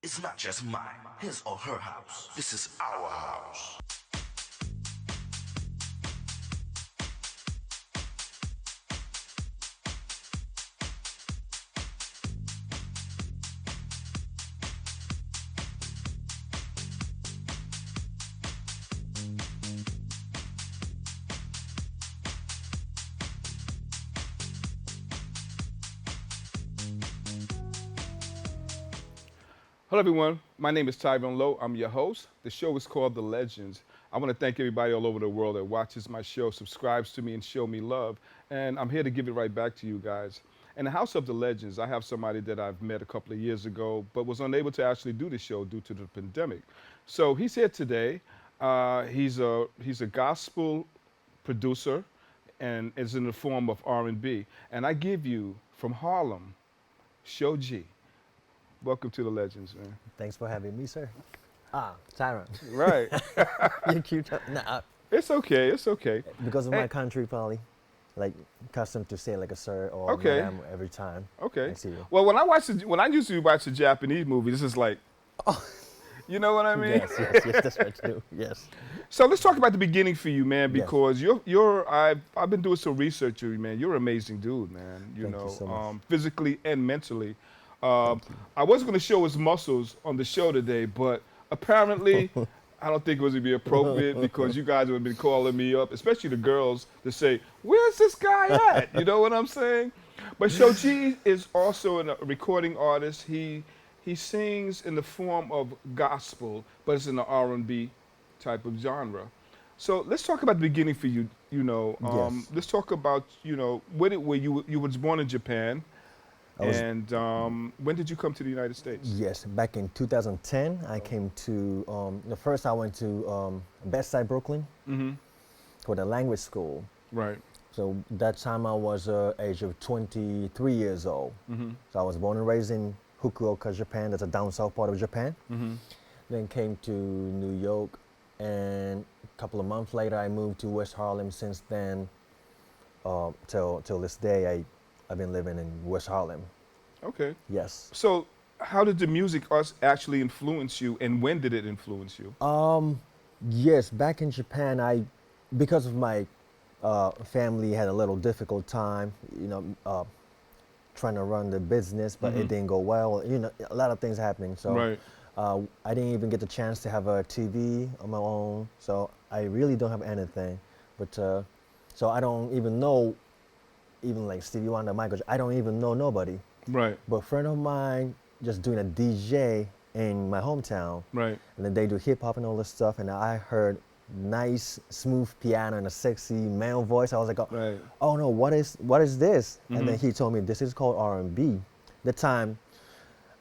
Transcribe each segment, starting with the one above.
It's not just mine, his or her house. This is our house. Hello, everyone. My name is Tyrone Lowe. I'm your host. The show is called The Legends. I want to thank everybody all over the world that watches my show, subscribes to me, and show me love. And I'm here to give it right back to you guys. In the House of the Legends, I have somebody that I've met a couple of years ago, but was unable to actually do the show due to the pandemic. So he's here today. He's a gospel producer, and is in the form of R&B. And I give you from Harlem, Showji. Welcome to the Legends, man. Thanks for having me, sir. Tyrone. Right. You keep nah, It's okay. It's okay. because of Hey, my country, probably like accustomed to say like a sir or okay. madam every time Okay. I see you. Well, when I usually watch a Japanese movie, this is like, you know what I mean? Yes, that's what you do. Yes, So let's talk about the beginning for you, man, yes. because I've been doing some research on you, man. You're an amazing dude, man. Thank you so much. Physically and mentally. Um, Thank you. I was going to show his muscles on the show today, but apparently, I don't think it was going to be appropriate because you guys have been calling me up, especially the girls, to say, "Where's this guy at?" You know what I'm saying? But Showji is also a recording artist. He sings in the form of gospel, but it's in the R&B type of genre. So let's talk about the beginning for you. Yes, Let's talk about where you was born in Japan, I was. and when did you come to the United States? Yes, back in 2010, I came to. The first I went to Bedside, Brooklyn, Mm-hmm. for the language school. Right. So that time I was age of 23 years old. Mm-hmm. So I was born and raised in Fukuoka, Japan. That's a down south part of Japan. Mm-hmm. Then came to New York, and a couple of months later, I moved to West Harlem. Since then, till this day, I've been living in West Harlem. Okay. Yes. So how did the music actually influence you, and when did it influence you? Yes, back in Japan, because of my family had a little difficult time, trying to run the business, but Mm-hmm. it didn't go well. A lot of things happening. So Right. I didn't even get the chance to have a TV on my own. So I really don't have anything. But so I don't even know, even like Stevie Wonder, Michael. I don't even know nobody. Right. But a friend of mine just doing a DJ in my hometown, Right. and then they do hip hop and all this stuff. And I heard nice, smooth piano and a sexy male voice. I was like, oh, Right. oh no, what is this? And then Mhm. he told me this is called R&B. The time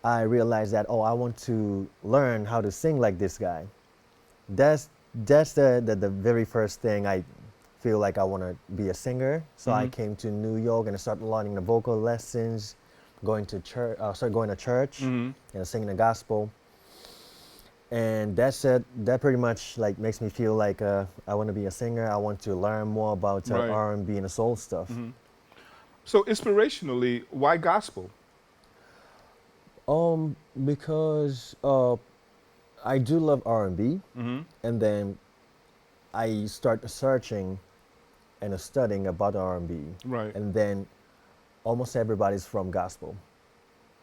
I realized that, oh, I want to learn how to sing like this guy. That's the very first thing I feel like I want to be a singer. So I Mhm. came to New York and I started learning the vocal lessons, going to church, started going to church Mhm. and singing the gospel. And that's it. That pretty much like makes me feel like I want to be a singer. I want to learn more about Right. R&B and the soul stuff. Mhm. So inspirationally, why gospel? Because I do love R&B, Mhm. and then I start searching and studying about R&B, Right. and then almost everybody's from gospel.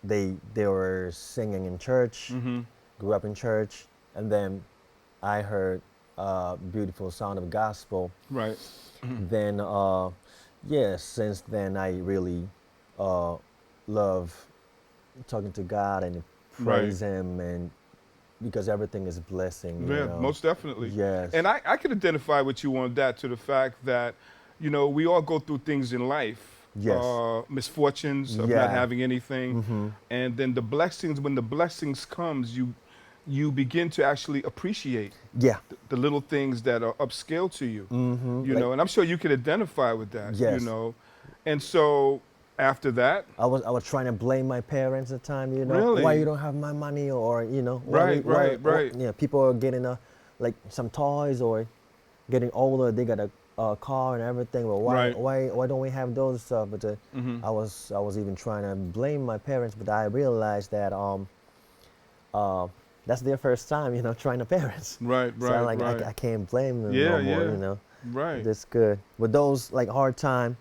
They were singing in church, Mhm. grew up in church, and then I heard beautiful sound of gospel. Right. Then yeah, since then I really uh, love talking to God and Right. praise Him, and because everything is blessing, Yeah, most definitely. Yes, And I can identify with you on that, to the fact that, we all go through things in life, yes, misfortunes of not yeah, having anything, mm-hmm, and then the blessings. When the blessings comes, you begin to actually appreciate yeah, the little things that are upscale to you, mm-hmm, like and I'm sure you can identify with that, yes. And so after that, I was trying to blame my parents at the time, why you really, don't have my money, or right, right, right, people are getting like some toys, or getting older, they got a car and everything, but why right, why why don't we have those stuff? But hmm I was even trying to blame my parents, but I realized that That's their first time, trying to parents. Right, So right, like right. I can't blame them Yeah, no more, yeah. Right. That's good. But those like hard time,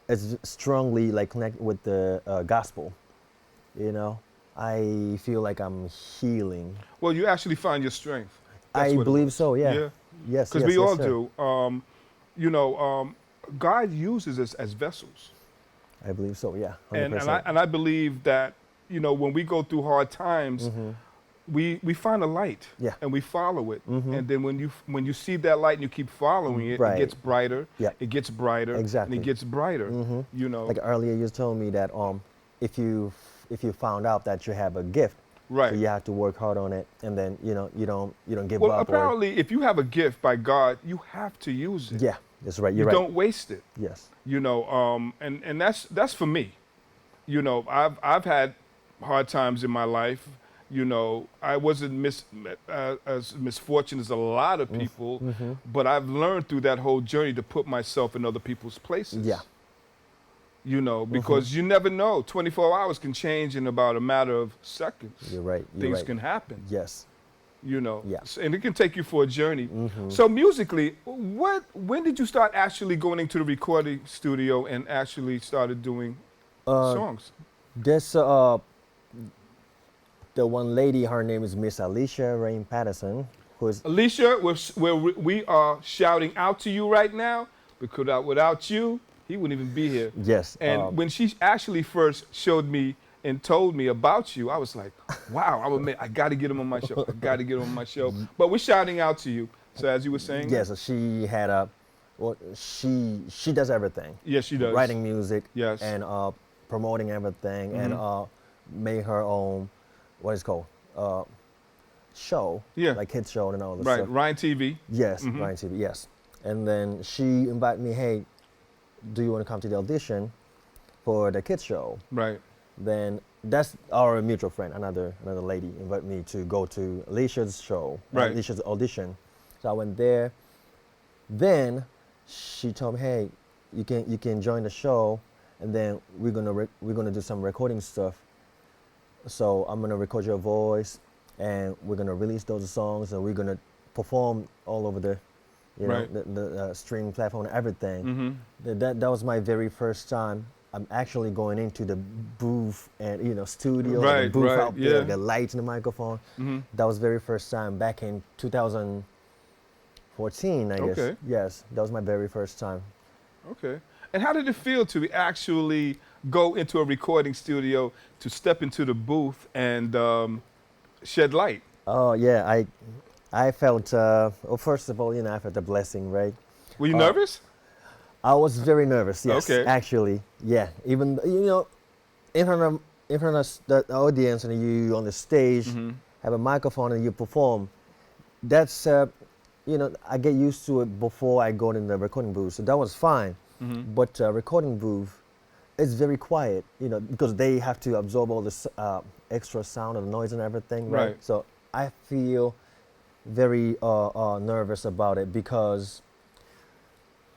it's strongly like connect with the gospel. You know, I feel like I'm healing. Well, you actually find your strength. That's I what it believe was. so. Yeah. Yeah. Yes. Because Yes. we Yes, all sir. do. You know, God uses us as vessels. I believe so. Yeah. hundred And I percent. and I believe that, when we go through hard times, we find a light Yeah. and we follow it. And then when you see that light and you keep following it, it Right. gets brighter, Yeah. it gets brighter, and it Exactly. gets brighter. You know. Like earlier, you told me that if you found out that you have a gift, so Right. you have to work hard on it, and then you don't give Well, up or apparently, if you have a gift by God, you have to use it. yeah, that's right. You You're right. don't waste it. Yes. And that's for me. I've had hard times in my life. I wasn't as misfortunate as a lot of people, but I've learned through that whole journey to put myself in other people's places. Yeah. Because you never know. 24 hours can change in about a matter of seconds. You're right. You're Things right. can happen. Yes. Yeah. Yes. And it can take you for a journey. So musically, when did you start actually going into the recording studio and actually started doing songs? This the one lady, her name is Miss Alicia Rain Patterson, who is Alicia, we are shouting out to you right now because without you, he wouldn't even be here. yes. And when she actually first showed me and told me about you, I was like, wow, I got to get him on my show. I got to get him on my show. But we're shouting out to you. So as you were saying? yes, so she had a well, she does everything. Yes, she does. Writing music. Yes. And promoting everything and made her own what is it called show. Yeah. Like kids show and all this Right, stuff. Ryan TV. Yes, Ryan TV. Yes. And then she invited me, hey, do you want to come to the audition for the kids show? Right. Then that's our mutual friend, another lady, invited me to go to Alicia's show, Right. Alicia's audition. So I went there. Then she told me, hey, you can join the show, and then we're gonna do some recording stuff. So I'm gonna record your voice, and we're gonna release those songs, and we're gonna perform all over the, Right. the streaming platform and everything. That was my very first time. I'm actually going into the booth and studio, and the Right, booth right, out there, yeah. the lights and the microphone. That was very first time back in 2014, I guess. Okay. Yes, that was my very first time. Okay. And how did it feel to actually go into a recording studio, to step into the booth and shed light? Oh yeah, I felt well, first of all, I felt a blessing, right? Were you nervous? I was very nervous. Yes, Okay. actually, yeah. Even in front of the audience and you on the stage, have a microphone and you perform. That's I get used to it before I go in the recording booth, so that was fine. But recording booth, it's very quiet, because they have to absorb all this extra sound and noise and everything, right? Right. So I feel very nervous about it because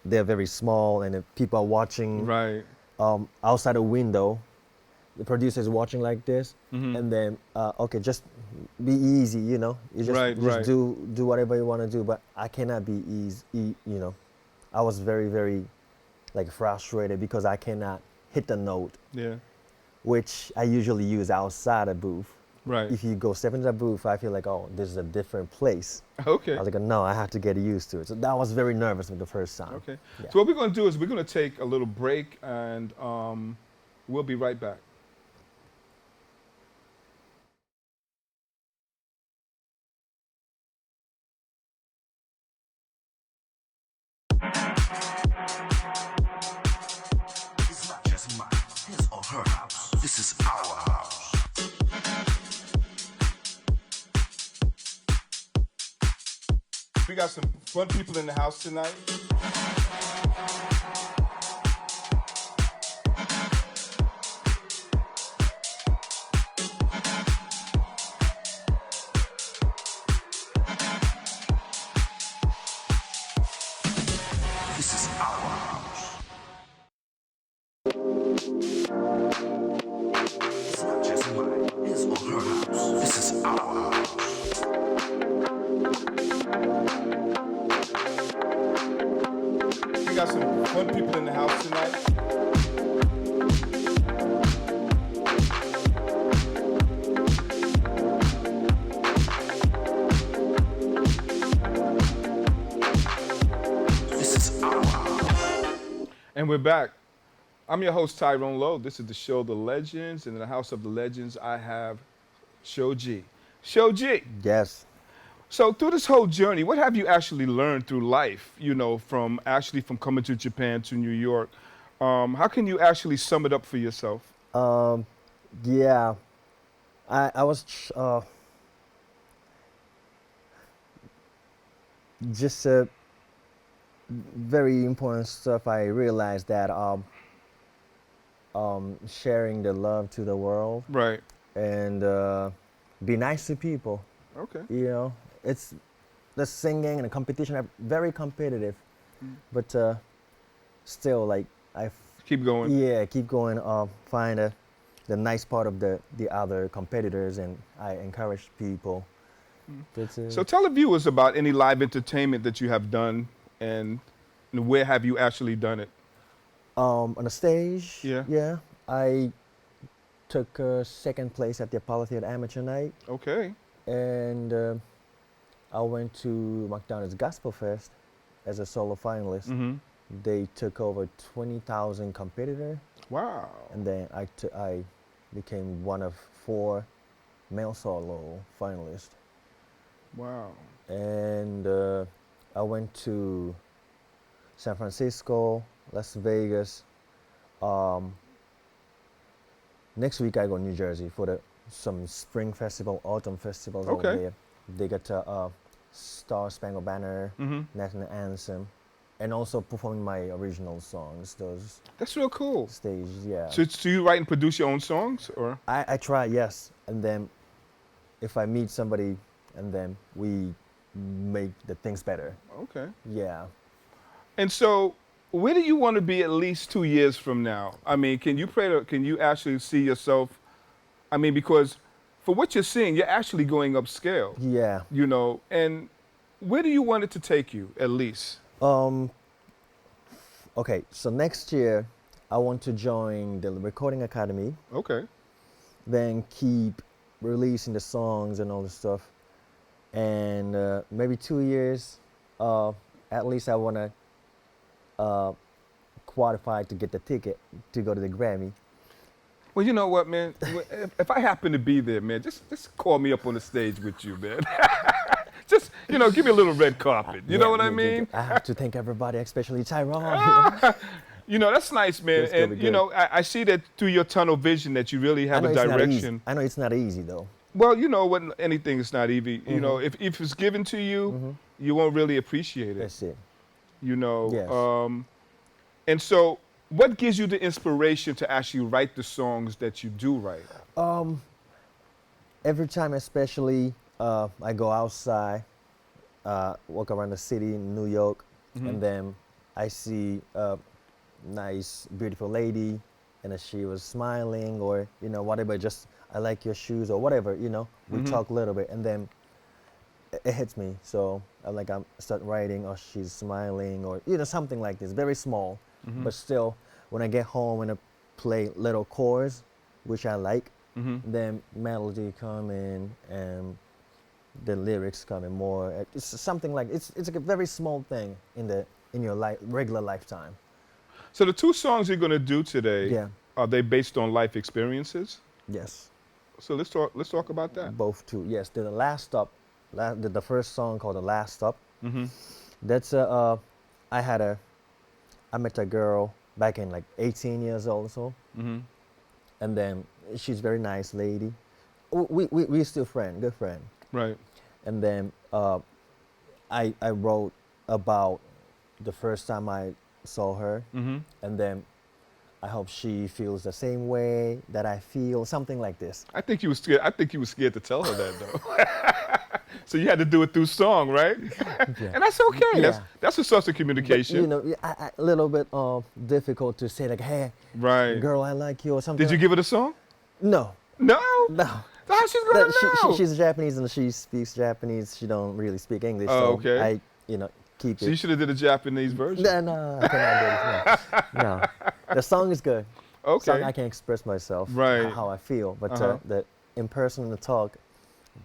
they're very small and if people are watching Right. outside the window. The producer is watching like this, and then okay, just be easy, You just Right, right. do whatever you want to do, but I cannot be easy, I was very, very like frustrated because I cannot hit the note, Yeah. which I usually use outside a booth. Right. If you go step into the booth, I feel like, oh, this is a different place. Okay. I was like, no, I have to get used to it. So that was very nervous the first time. Okay. Yeah. So what we're going to do is we're going to take a little break and we'll be right back. It's not just mine, his or her house. This is our house. We got some fun people in the house tonight. This is our house. It's not just mine, his or her house. This is our house. We got some fun people in the house tonight. This is our house. And we're back. I'm your host, Tyrone Lowe. This is the show, The Legends. And in the House of the Legends, I have Showji. Showji. Yes. So through this whole journey, what have you actually learned through life, from coming to Japan to New York? How can you actually sum it up for yourself? Yeah, I was just very important stuff. I realized that sharing the love to the world Right. and be nice to people. Okay. It's the singing and the competition are very competitive, but still, like Keep going. keep going. Find the nice part of the other competitors, and I encourage people. That's, So tell the viewers about any live entertainment that you have done and where have you actually done it? on the stage, Yeah. I took second place at the Apollo Theater Amateur Night, Okay. and I went to McDonald's Gospel Fest as a solo finalist. Mm-hmm. They took over 20,000 competitor, Wow. and then I became one of 4 male solo finalists. Wow. And I went to San Francisco, Las Vegas. Next week I go to New Jersey for some spring festival, autumn festivals over Okay. there. They got Star Spangled Banner, Mm-hmm. National Anthem, and also performing my original songs. Those That's real cool. stages, yeah. So you write and produce your own songs, or? I try, yes, and then if I meet somebody, and then we make the things better. Okay. Yeah. And so, where do you want to be at least 2 years from now? I mean, can you actually see yourself? I mean, because for what you're seeing, you're actually going upscale. Yeah. And where do you want it to take you at least? Okay, so next year I want to join the Recording Academy, Okay. then keep releasing the songs and all the stuff. And maybe 2 years, at least I want to qualify to get the ticket to go to the Grammy. Well, you know what, man? If I happen to be there, man, just call me up on the stage with you, man. Just, give me a little red carpet. You know what I mean? I have to thank everybody, especially Tyrone. That's nice, man. That's gonna be And, good. I see that through your tunnel vision that you really have a direction. I know it's not easy though. Well, what, anything is not easy. Mm-hmm. If it's given to you, you won't really appreciate it. That's it. Yes. And so what gives you the inspiration to actually write the songs that you do write? Every time, especially, I go outside, walk around the city in New York, and then I see a nice, beautiful lady, and she was smiling, or whatever. Just I like your shoes, or whatever. We talk a little bit, and then it hits me. So I'm start writing, or she's smiling, or something like this, very small, but still, when I get home and I play little chords, which I like. Then melody come in and the lyrics come in more. It's something like it's like a very small thing in your regular lifetime. So the 2 songs you're going to do today, Yeah. are they based on life experiences? Yes, So let's talk about that. both two. Yes, the last stop, the first song called The Last Stop. That's I met a girl back in like 18 years old or so, and then she's a very nice lady. We're still good friend. Right. And then I wrote about the first time I saw her, and then I hope she feels the same way that I feel, something like this. I think you was scared to tell her that though. So you had to do it through song, right? Yeah. And that's okay. Yeah. That's a source of communication. But, a little bit difficult to say like, hey, Right. girl, I like you or something. Did you give it a song? No, No. no. How she's gonna know? She's Japanese and she speaks Japanese. She don't really speak English. Oh, so okay. I, keep So it. you should have did a Japanese version. No, I cannot do it. No. The song is good. Okay. Song I can express myself, Right. how I feel. But Uh-huh. the in person, the talk,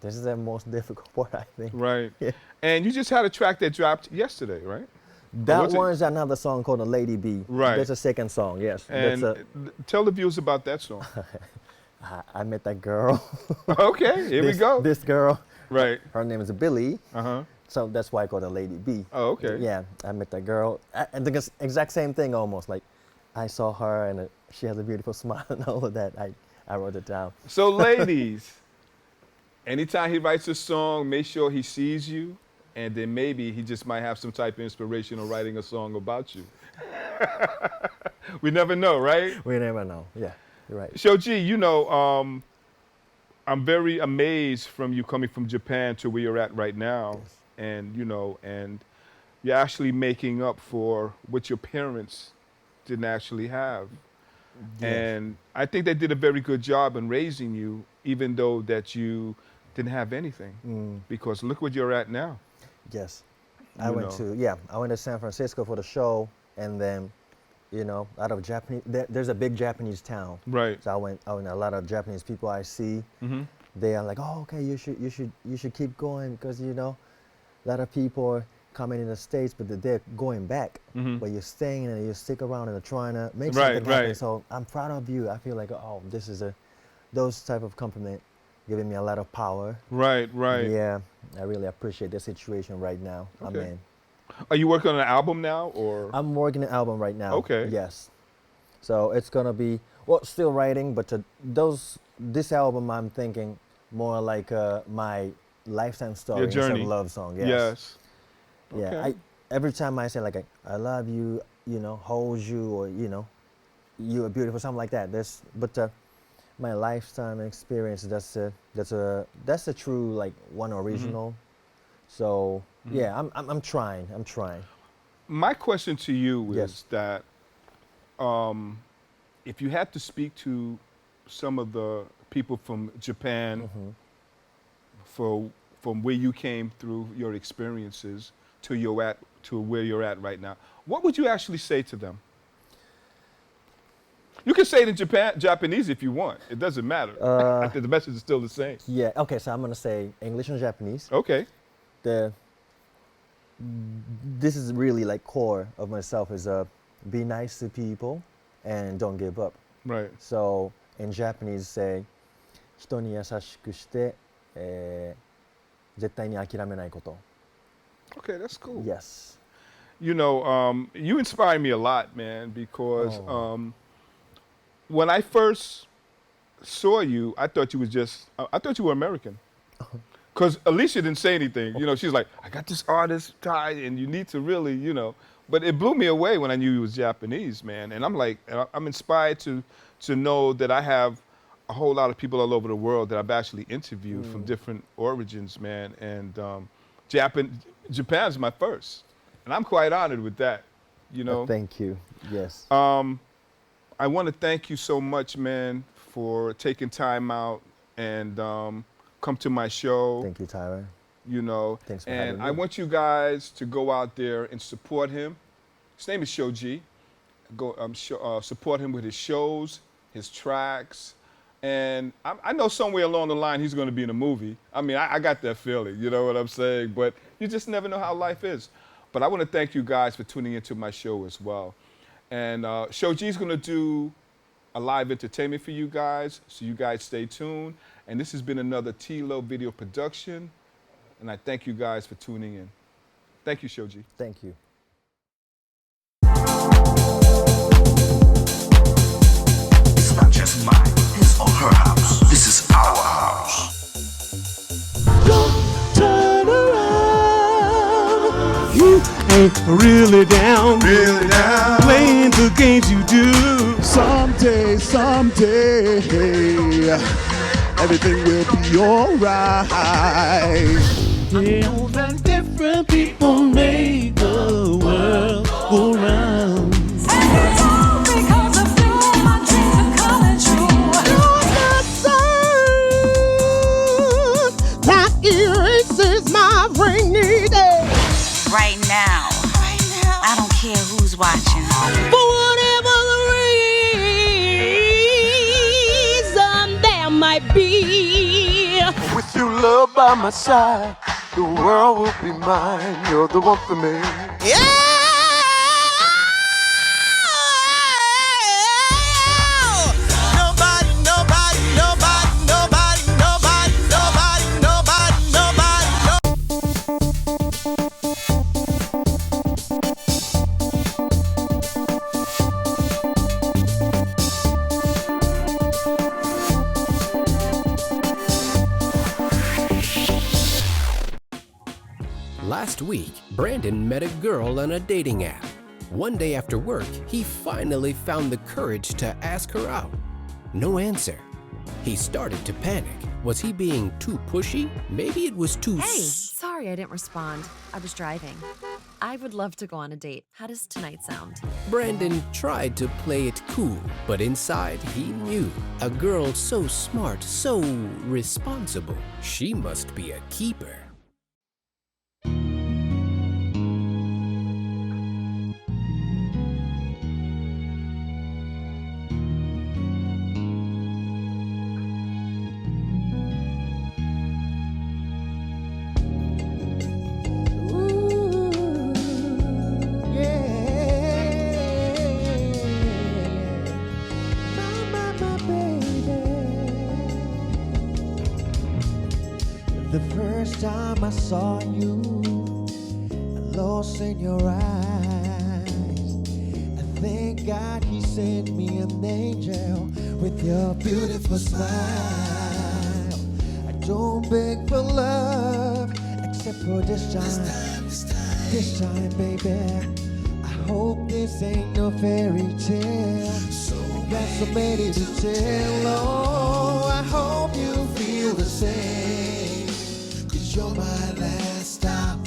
this is the most difficult part, I think. Right. Yeah. And you just had a track that dropped yesterday, right? That what's it- one's another song called "The Lady B." Right. That's a second song. Yes. And That's tell the viewers about that song. I met that girl. Okay, here we go. This girl. Right. Her name is Billy. Uh-huh. So that's why I call her Lady B. Oh, okay. Yeah, I met that girl. And the exact same thing almost. Like, I saw her and she has a beautiful smile and all of that. I wrote it down. So, ladies, anytime he writes a song, make sure he sees you, and then maybe he just might have some type of inspiration of writing a song about you. We never know, right? We never know. Yeah, you're right. Showji, I'm very amazed from you coming from Japan to where you're at right now. Yes. And, and you're actually making up for what your parents didn't actually have. Yes. And I think they did a very good job in raising you, even though that you didn't have anything. Because look what you're at now. Yes. I You went know. to San Francisco for the show, and then, out of Japanese, there's a big Japanese town. Right. So I went, a lot of Japanese people I see, they are like, oh, okay, you should keep going because, a lot of people are coming in the States, but they're going back. But you're staying and you stick around and trying to make something happen. Right. So I'm proud of you. I feel like, oh, this is those type of compliment giving me a lot of power. Right. Yeah, I really appreciate the situation right now I'm Okay. in. Are you working on an album now, or? I'm working an album right now. Okay. Yes. So it's gonna be still writing, but this album I'm thinking more like my lifetime story Your instead journey. of love song. Yes. Yes. Yeah. Okay. Every time I say like I love you, hold you, or you are beautiful, something like that. My lifetime experience. That's a true like one original. So yeah, I'm trying. My question to you is Yes. that if you had to speak to some of the people from Japan from where you came through your experiences to where you're at right now, what would you actually say to them? You can say it in Japanese if you want. It doesn't matter. I think the message is still the same. Yeah. Okay. So I'm gonna say English and Japanese. Okay. This is really like core of myself is be nice to people and don't give up. Right. So in Japanese say 人に優しくして、絶対に諦めないこと. Okay, that's cool. Yes. You inspire me a lot, man, because when I first saw you, I thought you were American. Because Alicia didn't say anything. She's like, I got this artist, Ty, and you need to really, But it blew me away when I knew you was Japanese, man. And I'm like, I'm inspired to know that I have a whole lot of people all over the world that I've actually interviewed from different origins, man. And Japan's my first. And I'm quite honored with that, Thank you. Yes. I want to thank you so much, man, for taking time out and come to my show. Thank you, Tyrone. Thanks for having And me. I want you guys to go out there and support him. His name is Showji. Go support him with his shows, his tracks. And I know somewhere along the line he's going to be in a movie. I mean, I got that feeling, you know what I'm saying? But you just never know how life is. But I want to thank you guys for tuning into my show as well. And Showji's going to do a live entertainment for you guys, so you guys stay tuned. And this has been another T-Lo video production. And I thank you guys for tuning in. Thank you, Showji. Thank you. It's not just mine, his or her house. This is our house. Turn around. You ain't really down. Playing the games you do. Someday, everything will be alright. Different, different people make the world go round. experiences my rainy day. Right now, I don't care who's watching. For whatever the reason there might be. With your love by my side, the world will be mine. You're the one for me. Yeah. Last week, Brandon met a girl on a dating app. One day after work, he finally found the courage to ask her out. No answer. He started to panic. Was he being too pushy? Maybe it was too Hey, sorry I didn't respond. I was driving. I would love to go on a date. How does tonight sound? Brandon tried to play it cool, but inside he knew. A girl so smart, so responsible. She must be a keeper. The first time I saw you, I lost in your eyes. I thank God he sent me an angel with your beautiful smile. I don't beg for love except for this time. This time, baby. I hope this ain't no fairy tale. I got so many to tell. Oh, I hope you feel the same. 'Cause you're my last stop.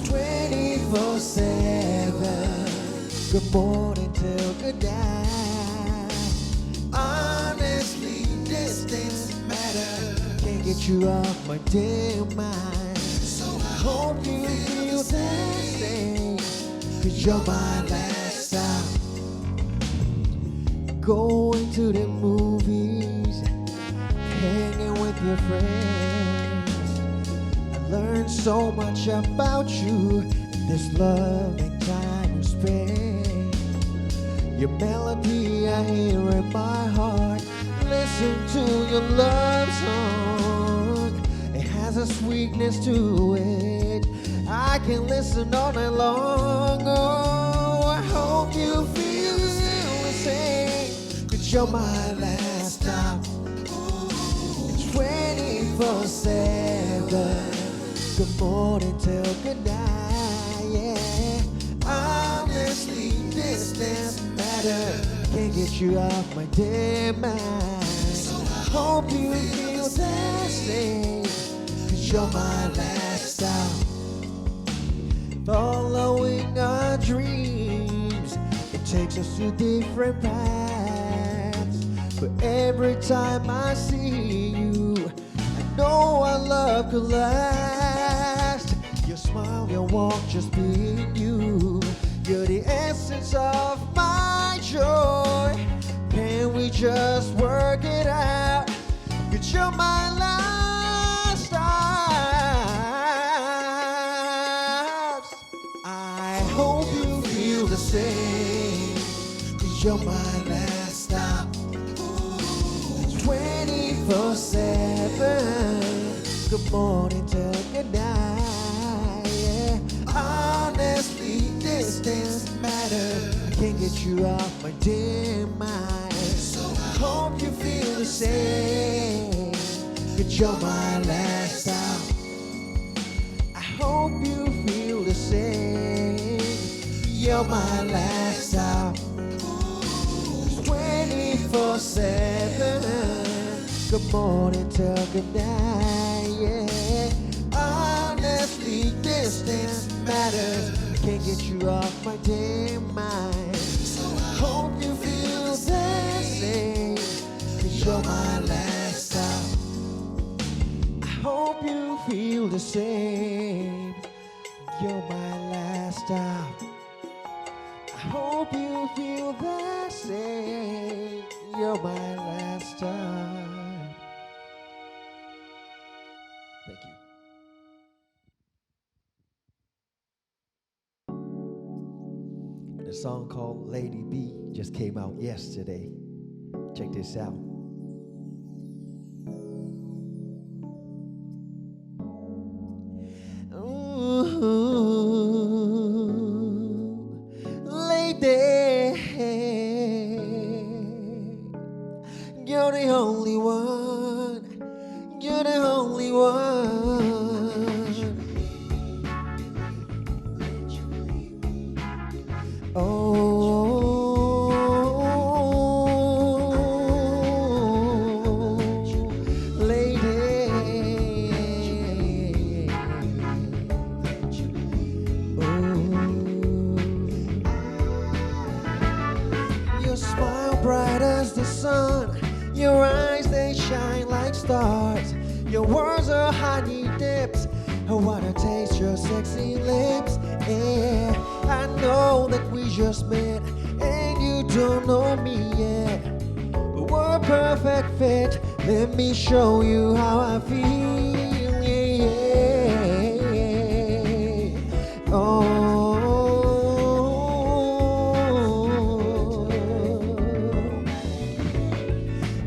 24/7. Good morning till good night. Honestly, distance matter. Can't get you off my damn mind. So I hope you feel the same. 'Cause you're my last stop. Going to the movies, hanging with your friends. I learned so much about you in this loving time we spend. Your melody I hear in my heart. Listen to your love song. It has a sweetness to it. I can listen all night long. Oh, I hope you feel the same. 'Cause you're my last stop. 24/7. Good morning till good night, yeah. Honestly, distance matter. Can't get you off my damn mind. So I hope you feel the same. 'Cause you're my last stop. Following our dreams, it takes us to different paths. But every time I see you, I know our love could last. Your smile, your walk, just being you. You're the essence of my joy. Can we just work it out? 'Cause you're my last stop. I hope you feel the same. 'Cause you're my last stop. 24/7. Good morning till good night, yeah. Honestly, distance matter. I can't get you off my damn mind. So I hope you feel the same. 'Cause you're my last stop. I hope you feel the same. You're my last stop. 24/7. Good morning till good night, yeah. Honestly, distance matters. Can't get you off my damn mind. So I hope you feel the same. 'Cause you're my last stop. I hope hope you feel the same. You're my last stop. I hope you feel the same. You're my last stop. Thank you. And a song called Lady B just came out yesterday. Check this out. Ooh, lady, you're the only one. You're the only one. Oh, lady. Your smile bright as the sun. Your eyes, they shine like stars. Your words are honey dips. I wanna taste your sexy lips. Yeah, I know that we just met and you don't know me yet, but we're a perfect fit. Let me show you how I feel. Yeah. Oh.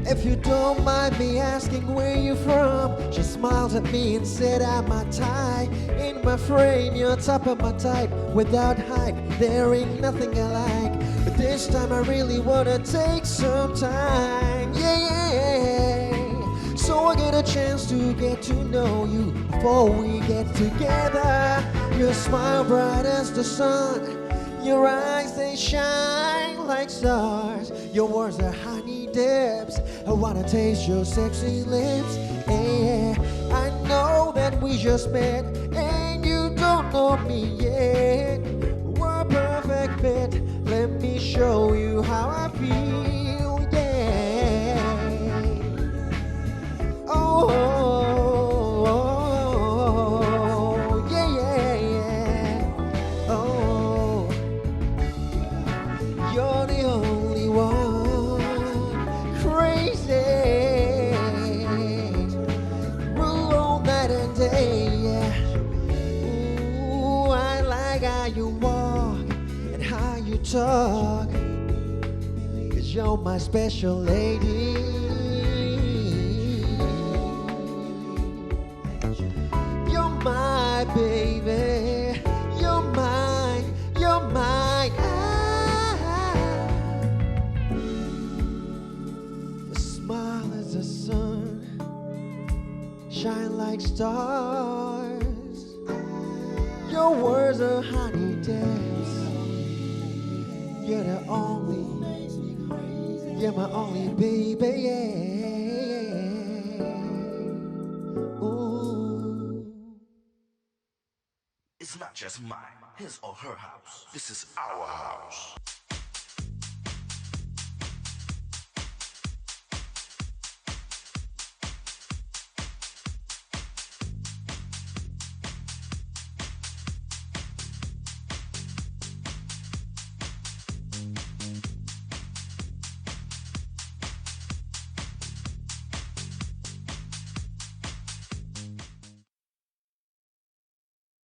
If you don't mind me asking where you're from, she smiled at me and said I'm my type. In my frame, you're top of my type. Without hype, there ain't nothing I like. But this time I really wanna take some time. Yeah. So I get a chance to get to know you before we get together. Your smile bright as the sun. Your eyes, they shine like stars. Your words are honey dips. I wanna taste your sexy lips. Yeah, I know that we just met and you don't know me yet. We're a perfect fit. Let me show you how I feel. Yeah. Oh, yeah, yeah, yeah. Oh. You're the only one. Crazy. Rule all night and day. Yeah. Ooh, I like how you walk and how you talk. 'Cause you're my special lady. You're my baby. You're mine. You're mine. Smile as the sun, shine like stars. Your words are honey dips. You're the only, you're my only baby, yeah. Ooh. It's not just mine, his or her house. This is our house.